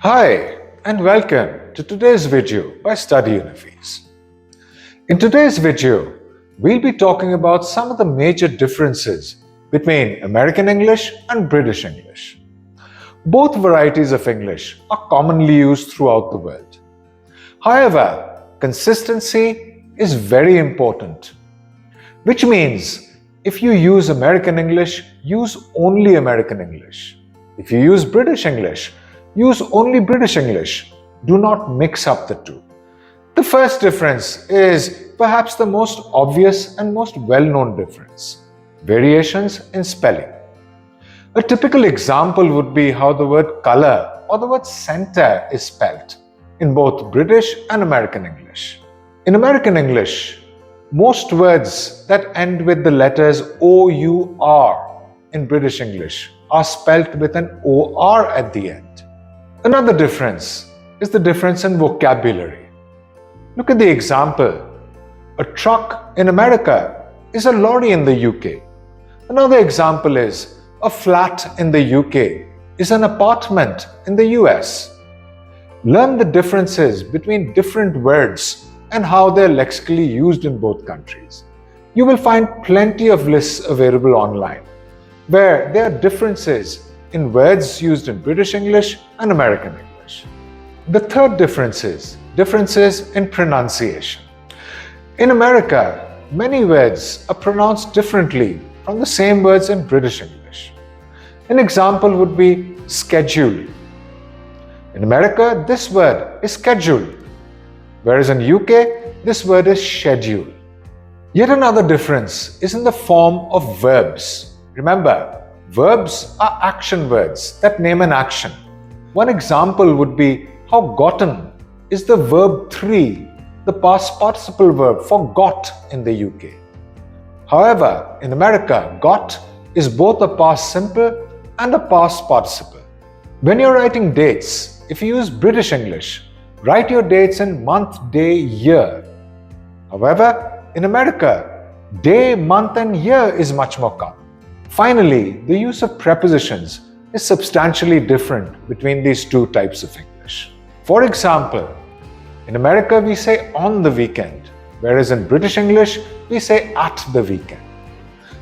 Hi and welcome to today's video by Study Unifies. In today's video, we'll be talking about some of the major differences between American English and British English. Both varieties of English are commonly used throughout the world. However, consistency is very important, which means if you use American English, use only American English. If you use British English, use only British English. Do not mix up the two. The first difference is perhaps the most obvious and most well-known difference: variations in spelling. A typical example would be how the word color or the word center is spelt in both British and American English. In American English, most words that end with the letters O-U-R in British English are spelt with an O-R at the end. Another difference is the difference in vocabulary. Look at the example. A truck in America is a lorry in the UK. Another example is a flat in the UK is an apartment in the US. Learn the differences between different words and how they're lexically used in both countries. You will find plenty of lists available online where there are differences in words used in British English and American English. The third difference is differences in pronunciation. In America, many words are pronounced differently from the same words in British English. An example would be schedule. In America, this word is schedule, whereas in UK, this word is schedule. Yet another difference is in the form of verbs. Remember, verbs are action words that name an action. One example would be how gotten is the verb 3, the past participle verb for got in the UK. However, in America, got is both a past simple and a past participle. When you're writing dates, if you use British English, write your dates in month, day, year. However, in America, day, month and year is much more common. Finally, the use of prepositions is substantially different between these two types of English. For example, in America we say on the weekend, whereas in British English we say at the weekend.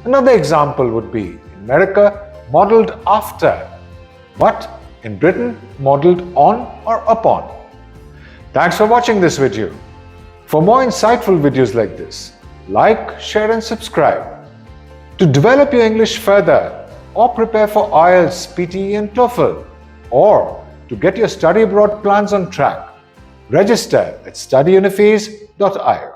Another example would be in America modeled after, but in Britain modeled on or upon. Thanks for watching this video. For more insightful videos like this, like, share and subscribe. To develop your English further or prepare for IELTS, PTE and TOEFL, or to get your study abroad plans on track, register at studyunifies.io.